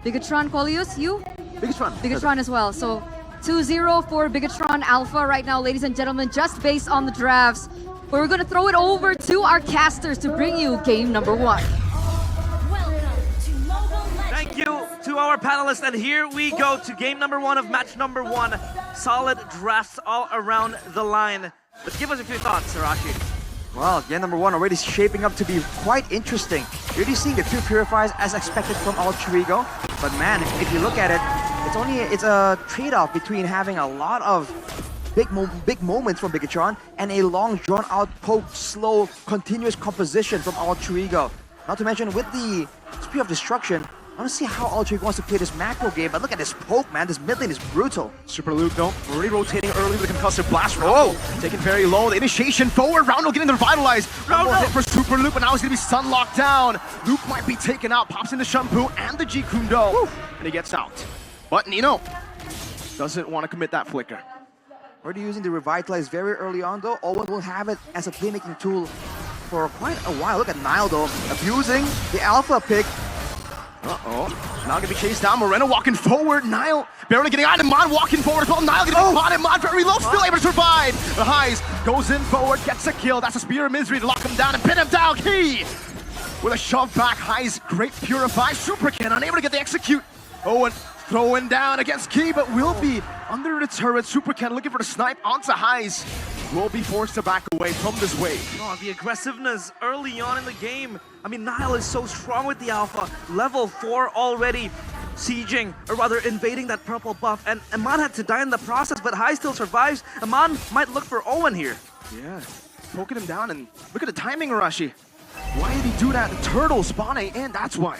Bigetron, Qualius, you? Bigetron. Bigetron as well. So 2-0 for Bigetron Alpha right now, ladies and gentlemen, just based on the drafts. We're going to throw it over to our casters to bring you game number 1. Thank you to our panelists, and here we go to game number 1 of match number 1. Solid drafts all around the line. But give us a few thoughts, Arashi. Well, game number 1 already shaping up to be quite interesting. You're already seeing the 2 purifiers as expected from Alter Ego. But man, if you look at it, it's a trade-off between having a lot of big moments from Bigetron and a long, drawn-out, poke, slow, continuous composition from Alter Ego. Not to mention, with the Spear of Destruction, I want to see how Alter Ego wants to play this macro game, but look at this poke, man. This mid lane is brutal. Super Luke, though, already rotating early with the concussive blast. Oh, taken very low. The initiation forward. Roundel getting the revitalize. One more hit for Super Luke, but now he's going to be stun locked down. Luke might be taken out. Pops into Shampoo and the G Kundo, and he gets out. But Nino doesn't want to commit that flicker. Already using the revitalize very early on, though. Owen will have it as a playmaking tool for quite a while. Look at Nile, though, abusing the alpha pick. Now gonna be chased down. Moreno walking forward. Nile barely getting out. And Mon walking forward as well. Nile getting caught. And Mon very low, still able to survive. The Highs goes in forward, gets a kill. That's a Spear of Misery to lock him down and pin him down. Key with a shove back. Highs great purify. Superkin unable to get the execute. Owen throwing down against Key, but will be under the turret. Superkin looking for the snipe onto Highs. Will be forced to back away from this wave. Oh, the aggressiveness early on in the game. I mean, Nile is so strong with the alpha. Level 4 already sieging, or rather invading that purple buff. And Aman had to die in the process, but High still survives. Aman might look for Owen here. Yeah, poking him down, and look at the timing, Arashi. Why did he do that? The turtle spawning in, that's why.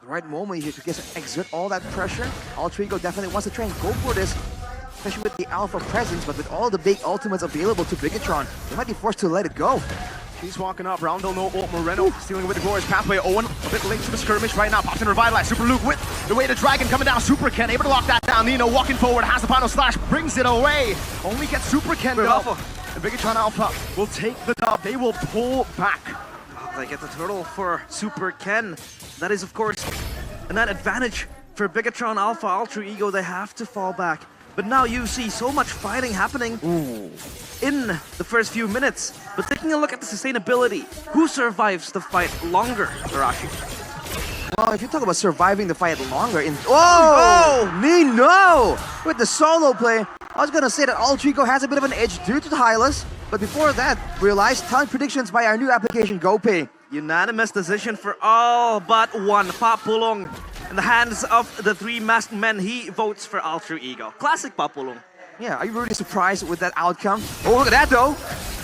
The right moment here to exert all that pressure. Alter Ego definitely wants to try and go for this, especially with the alpha presence, but with all the big ultimates available to Bigetron, they might be forced to let it go. He's walking up, Roundel, no ult, Moreno stealing with the glorious pathway. Owen a bit late to the skirmish right now, pops in Revitalize. Super Luke with the way to Dragon coming down. Super Ken able to lock that down. Nino walking forward, has the final slash, brings it away. Only gets Super Ken though. And Bigetron Alpha will take the dub. They will pull back. They get the turtle for Super Ken. That is, of course, an advantage for Bigetron Alpha. Alter Ego, they have to fall back. But now you see so much fighting happening in the first few minutes. But taking a look at the sustainability, who survives the fight longer, Arashi? Well, if you talk about surviving the fight longer in... Oh! Nino! With the solo play, I was gonna say that Alter Ego has a bit of an edge due to the Hylas. But before that, realized talent predictions by our new application, GoPay. Unanimous decision for all but one. Papulong. In the hands of the 3 masked men, he votes for Alter Ego. Classic Papulong. Yeah, are you really surprised with that outcome? Oh, look at that though!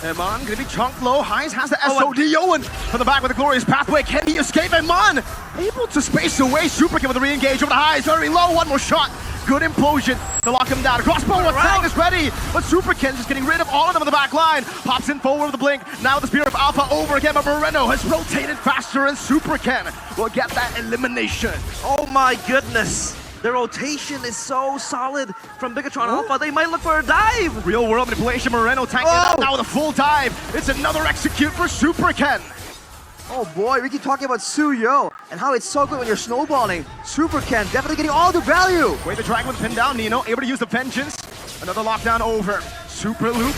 Eman gonna be chunked low. Highs has the SOD. Owen from the back with a glorious pathway. Can he escape? Eman able to space away. Super Ken with the re-engage over the Highs. Very low. One more shot. Good implosion to lock him down. Crossbow attack is ready, but Super Ken just getting rid of all of them on the back line. Pops in forward with the blink. Now the Spear of Alpha over again, but Moreno has rotated faster, and Super Ken will get that elimination. Oh my goodness. The rotation is so solid from Bigetron Alpha. They might look for a dive. Real world manipulation. Moreno tanking it out now with a full dive. It's another execute for Super Ken. Oh boy, we keep talking about Suyo and how it's so good when you're snowballing. Super Ken definitely getting all the value. Wait, the Dragon with pinned down. Nino able to use the Vengeance. Another lockdown over. Super Luke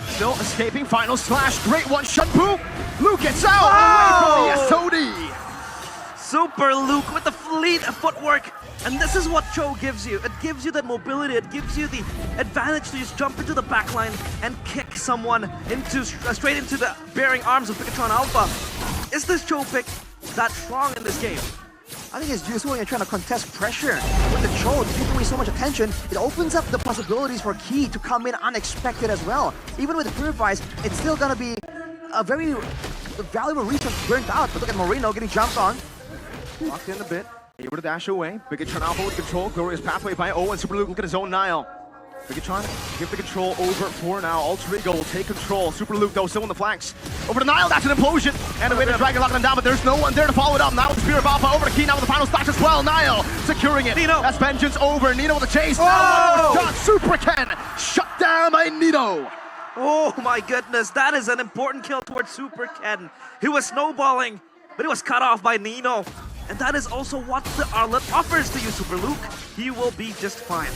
still escaping. Final slash. Great one. Shampoo. Luke gets out away from the SOD. Super Luke with the fleet footwork. And this is what Cho gives you. It gives you that mobility. It gives you the advantage to just jump into the backline and kick someone into straight into the bearing arms of Bigetron Alpha. Is this Cho pick that strong in this game? I think it's useful when you're trying to contest pressure. With the Cho taking away so much attention, it opens up the possibilities for Key to come in unexpected as well. Even with the Purifies, it's still gonna be a very valuable resource burnt out. But look at Moreno getting jumped on. Locked in a bit. Able to dash away. Bigetron Alpha with control. Glorious pathway by Owen. Super Luke look at his own Nile. Bigetron give the control over for now. Alter Ego will take control. Super Luke though still on the flanks. Over to Nile, that's an implosion. And the way to Dragon locking him down, but there's no one there to follow it up. Now with the Spear of Alpha over to Key now with the final splash as well. Nile securing it. Nino. That's Vengeance over. Nino with the chase. Now one more shot. Super Ken shut down by Nino. Oh my goodness, that is an important kill towards Super Ken. He was snowballing, but he was cut off by Nino. And that is also what the Arlet offers to you, Super Luke. He will be just fine.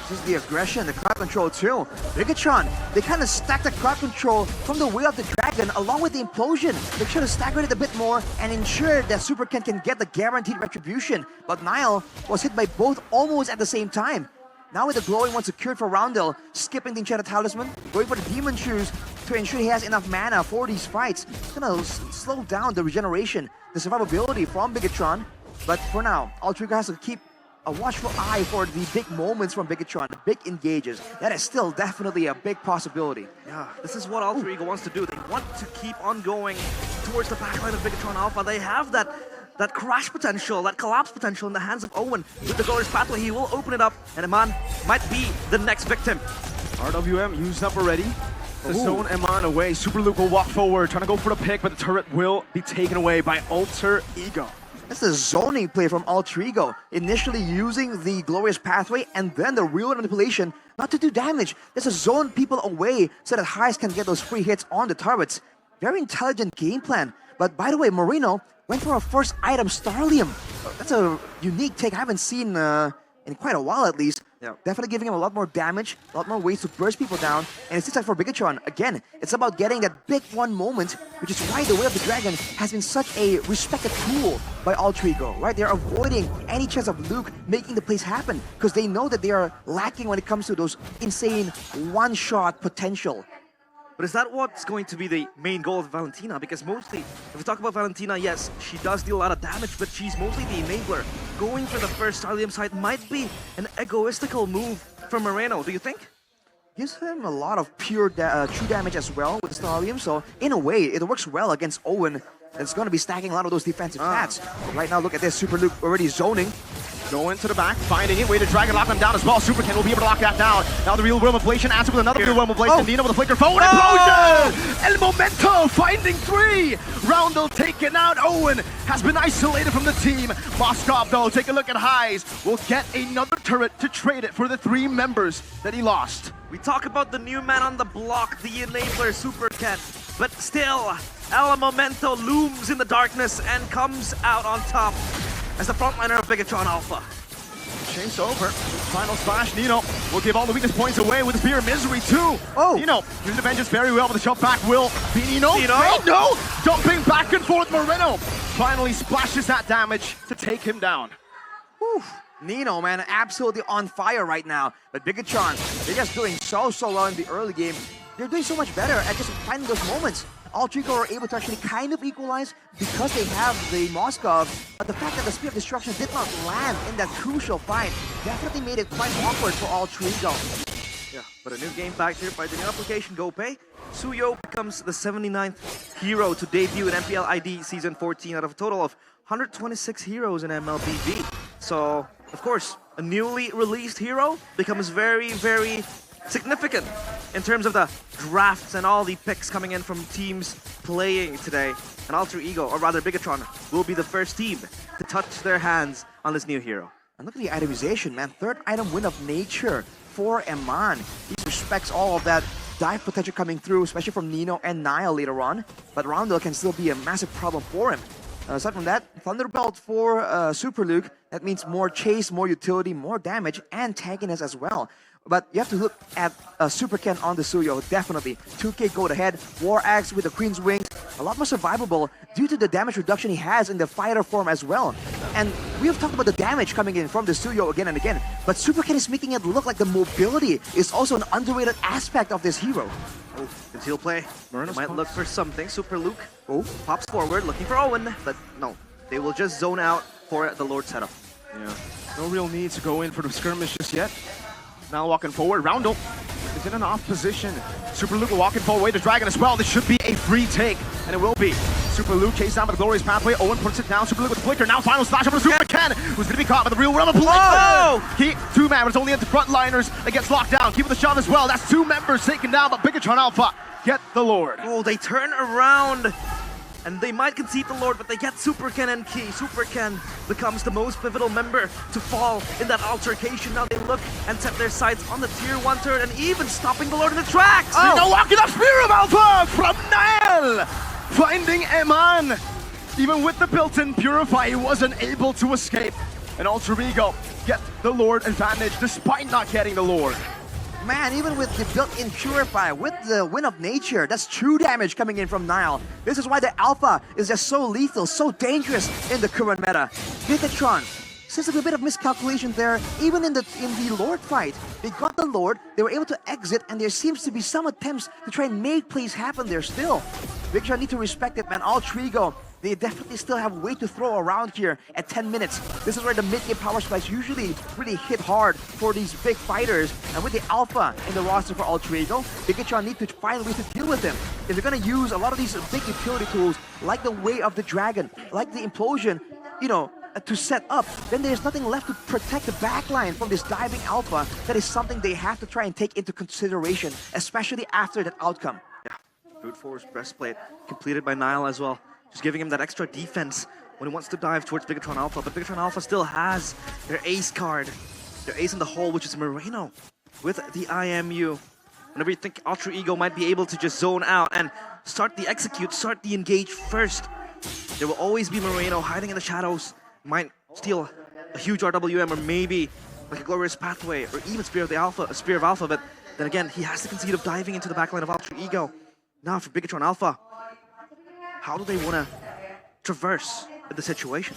This is the aggression, the crowd control too. Bigetron, they kind of stacked the crowd control from the way of the dragon along with the implosion. They should have staggered it a bit more and ensured that Super Ken can get the guaranteed retribution. But Niall was hit by both almost at the same time. Now with the glowing one secured for Roundel, skipping the Enchanted Talisman, going for the Demon Shoes to ensure he has enough mana for these fights. It's gonna slow down the regeneration, the survivability from Bigetron. But for now, Altrigo has to keep a watchful eye for the big moments from Bigetron, big engages. That is still definitely a big possibility. Yeah, this is what Alter Ego wants to do. They want to keep on going towards the backline of Bigetron Alpha. They have that crash potential, that collapse potential in the hands of Owen. With the Glorious Pathway, he will open it up, and Eman might be the next victim. RWM used up already. The zone Eman away. Super Luke will walk forward, trying to go for the pick, but the turret will be taken away by Alter Ego. That's the zoning play from Altrigo, initially using the Glorious Pathway and then the real manipulation not to do damage. There's a zone people away so that Highs can get those free hits on the turrets. Very intelligent game plan. But by the way, Marino went for a first item, Starlium. That's a unique take I haven't seen in quite a while at least. Yeah. Definitely giving him a lot more damage, a lot more ways to burst people down. And it seems like for Bigetron, again, it's about getting that big one moment, which is why the Way of the Dragon has been such a respected tool by Altrigo, right? They're avoiding any chance of Luke making the plays happen because they know that they are lacking when it comes to those insane one-shot potential. But is that what's going to be the main goal of Valentina? Because mostly, if we talk about Valentina, yes, she does deal a lot of damage, but she's mostly the enabler. Going for the first Starlium site might be an egoistical move from Moreno, do you think? Gives him a lot of pure true damage as well with Starlium, so in a way, it works well against Owen. That's going to be stacking a lot of those defensive stats. But right now, look at this, Super Luke already zoning. Going to the back, finding it, way to drag and lock them down as well. Super Ken will be able to lock that down. Now the real world inflation answer with another real world inflation. Nino with a flicker forward explosion! El Momento finding 3! Roundel taken out. Owen has been isolated from the team. Moskov though, take a look at Highs. Will get another turret to trade it for the 3 members that he lost. We talk about the new man on the block, the enabler Super Ken, but still, El Momento looms in the darkness and comes out on top as the frontliner of Bigetron Alpha. Chase over. Final splash. Nino will give all the weakness points away with the Spear of Misery too. Nino using the vengeance very well, but the jump back will be Nino. Nino dumping back and forth. Moreno finally splashes that damage to take him down. Whew. Nino, man, absolutely on fire right now. But Bigetron, they're just doing so well in the early game. They're doing so much better at just finding those moments. Altrigo are able to actually kind of equalize because they have the Moskov, but the fact that the Spear of Destruction did not land in that crucial fight definitely made it quite awkward for Altrigo. Yeah, but a new game back here by the new application GoPay. Suyo becomes the 79th hero to debut in MPL ID Season 14 out of a total of 126 heroes in MLBB. So, of course, a newly released hero becomes very, very significant in terms of the drafts and all the picks coming in from teams playing today. And Alter Ego, or rather Bigetron, will be the first team to touch their hands on this new hero. And look at the itemization, man. 3rd item, Wind of Nature for Eman. He respects all of that dive potential coming through, especially from Nino and Niall later on. But Roundel can still be a massive problem for him. Aside from that, Thunderbelt for Super Luke. That means more chase, more utility, more damage, and tankiness as well. But you have to look at Super Ken on the Suyo, definitely. 2k gold ahead, War Axe with the Queen's Wings, a lot more survivable due to the damage reduction he has in the fighter form as well. And we have talked about the damage coming in from the Suyo again and again, but Super Ken is making it look like the mobility is also an underrated aspect of this hero. Oh, good heal play. They might look for something. Super Luke pops forward, looking for Owen, but no, they will just zone out for the Lord setup. Yeah, no real need to go in for the skirmish just yet. Now walking forward, Roundel is in an off position. Super Luke walking forward, way to Dragon as well. This should be a free take, and it will be. Super Luke chased down by the Glorious Pathway. Owen puts it down. Super Luke with the flicker. Now final slash over to Super Ken, who's going to be caught by the real realm of He 2-man, but it's only at the frontliners that gets locked down. Keeping the shot as well. That's 2 members taken down, but Bigetron Alpha get the Lord. Oh, they turn around. And they might concede the Lord, but they get Super Ken and Key. Super Ken becomes the most pivotal member to fall in that altercation. Now they look and set their sights on the tier 1 turret and even stopping the Lord in the tracks. Now walking up Spear of Alpha from Niall, finding Eman. Even with the built-in Purify, he wasn't able to escape. And Alter Ego get the Lord advantage despite not getting the Lord. Man, even with the built-in Purify, with the Wind of Nature, that's true damage coming in from Nile. This is why the Alpha is just so lethal, so dangerous in the current meta. Bigetron, since a little bit of miscalculation there, even in the Lord fight, they got the Lord, they were able to exit, and there seems to be some attempts to try and make plays happen there still. Bigetron need to respect it, man. Alter Ego, they definitely still have a way to throw around here at 10 minutes. This is where the mid-game power spikes usually really hit hard for these big fighters. And with the Alpha in the roster for Alter Ego, Bigetron need to find ways to deal with him. If they're going to use a lot of these big utility tools, like the Way of the Dragon, like the Implosion, you know, to set up, then there's nothing left to protect the backline from this diving Alpha. That is something they have to try and take into consideration, especially after that outcome. Yeah, brute force breastplate completed by Nile as well. Just giving him that extra defense when he wants to dive towards Bigetron Alpha. But Bigetron Alpha still has their ace card, their ace in the hole, which is Moreno with the IMU. Whenever you think Alter Ego might be able to just zone out and start the execute, start the engage first, there will always be Moreno hiding in the shadows, might steal a huge RWM or maybe like a Glorious Pathway or even Spear of Alpha, but then again, he has the conceit of diving into the backline of Alter Ego. Now for Bigetron Alpha, how do they want to traverse the situation?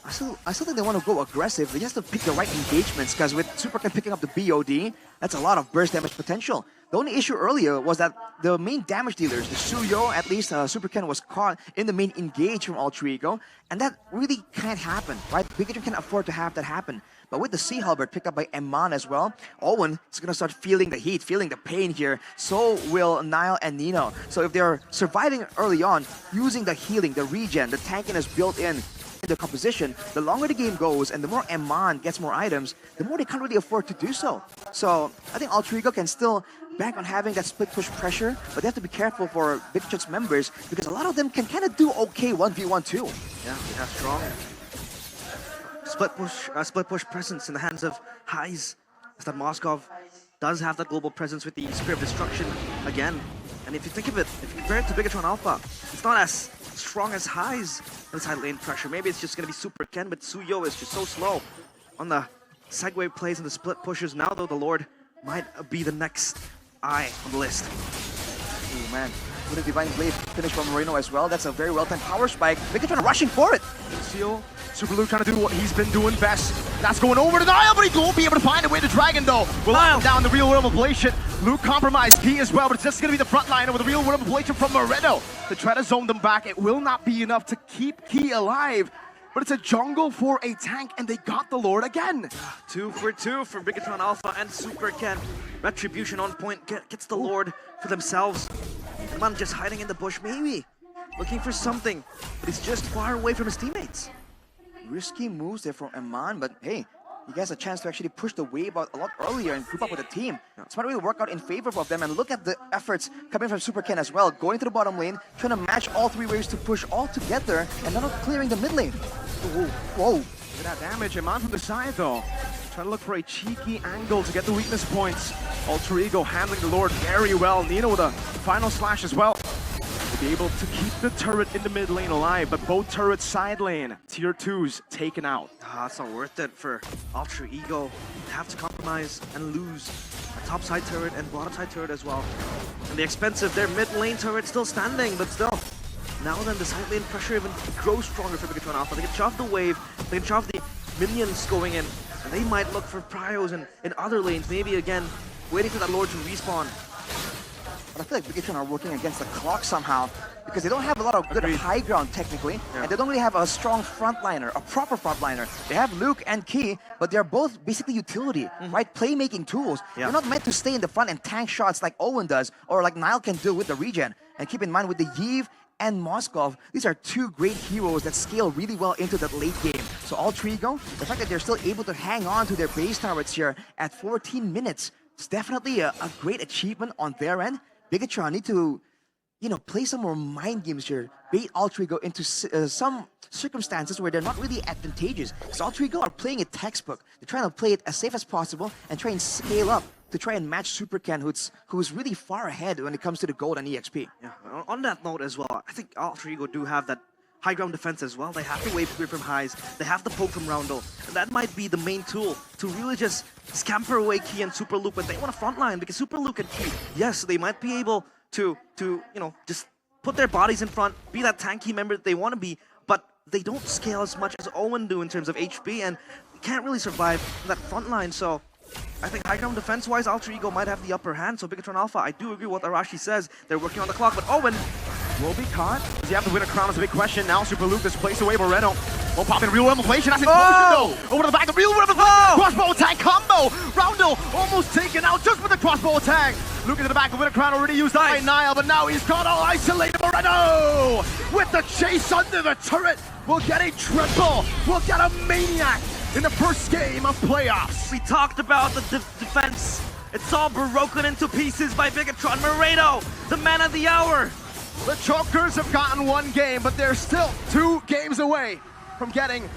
I still think they want to go aggressive. They just have to pick the right engagements, because with Superken picking up the BOD, that's a lot of burst damage potential. The only issue earlier was that the main damage dealers, the Suyo, at least Superken was caught in the main engage from Alter Ego, and that really can't happen, right? Bigetron can afford to have that happen. But with the Sea Halberd picked up by Eman as well, Owen is going to start feeling the heat, feeling the pain here. So will Nile and Nino. So if they're surviving early on, using the healing, the regen, the tankiness built in the composition, the longer the game goes and the more Eman gets more items, the more they can't really afford to do so. So I think Alter Ego can still bank on having that split push pressure, but they have to be careful for Bigetron's members, because a lot of them can kind of do okay 1v1 too. Yeah, they have strong split push presence in the hands of Highs, as that Moskov does have that global presence with the Spear of Destruction again. And if you think of it, if you compare it to Bigetron Alpha, it's not as strong as Highs in side lane pressure. Maybe it's just going to be Super Ken, but Suyo is just so slow on the segue plays and the split pushes. Now though, the Lord might be the next eye on the list. Ooh, man. With a Divine Blade finish from Moreno as well. That's a very well-timed power spike. Bigetron rushing for it. Seal, Super Luke trying to do what he's been doing best. That's going over to Nile, but he won't be able to find a way to Dragon though. Will Nile down the real world ablation. Luke compromised Key as well, but it's just going to be the front liner with a real world ablation from Moreno to try to zone them back. It will not be enough to keep Key alive, but it's a jungle for a tank, and they got the Lord again. 2 for 2 for Bigetron Alpha and Super Ken. Retribution on point gets the Lord for themselves. Man just hiding in the bush, maybe looking for something, but he's just far away from his teammates. Risky moves there from Eman, but hey, he gets a chance to actually push the wave out a lot earlier and group up with the team. It's not really work out in favor of them, and look at the efforts coming from Super Ken as well, going to the bottom lane, trying to match all three waves to push all together, and not clearing the mid lane. Whoa, whoa. Look at that damage. Eman from the side though, trying to look for a cheeky angle to get the weakness points. Alter Ego handling the Lord very well. Nino with a final slash as well. To be able to keep the turret in the mid lane alive, but both turrets side lane, tier 2s taken out. It's not worth it for Alter Ego. They have to compromise and lose a top side turret and bottom side turret as well. And the expensive, their mid lane turret still standing, but still. Now then, the side lane pressure even grows stronger for Bigetron Alpha. They can shove the wave, they can shove the minions going in, and they might look for pryos in other lanes, maybe again, waiting for that Lord to respawn. But I feel like Bigetron are working against the clock somehow, because they don't have a lot of good high ground technically, and they don't really have a strong frontliner, a proper frontliner. They have Luke and Key, but they're both basically utility, right? Playmaking tools. They're not meant to stay in the front and tank shots like Owen does, or like Nile can do with the regen. And keep in mind, with the Yves and Moskov, these are two great heroes that scale really well into that late game. So Alter Ego, the fact that they're still able to hang on to their base turrets here at 14 minutes, it's definitely a great achievement on their end. Bigetron need to, you know, play some more mind games here, bait Alter Ego into some circumstances where they're not really advantageous. Because Alter Ego are playing a textbook. They're trying to play it as safe as possible and try and scale up to try and match Super Ken, who's really far ahead when it comes to the gold and EXP. Yeah, on that note as well, I think Alter Ego do have that high ground defense as well. They have to wave clear from highs. They have to poke from Roundel. And that might be the main tool to really just scamper away Key and Super Luke when they want to frontline, because Super Luke and Key, yes, they might be able to just put their bodies in front, be that tanky member that they want to be, but they don't scale as much as Owen do in terms of HP, and can't really survive that front line. So I think high ground defense-wise, Alter Ego might have the upper hand. So Bigetron Alpha, I do agree with what Arashi says. They're working on the clock, but Owen will be caught. Does he have to win a crown is a big question. Now Super Luke displays away Moreno. Will pop in real inflation. That's though. Over to the back, the real crossbow attack combo. Roundel almost taken out just with the crossbow attack. Luke into the back, the winner crown already used by Niall, but now he's caught all isolated. Moreno with the chase under the turret. We'll get a triple. We'll get a maniac in the first game of playoffs. We talked about the defense. It's all broken into pieces by Bigetron. Moreno, the man of the hour. The Chokers have gotten one game, but they're still 2 games away from getting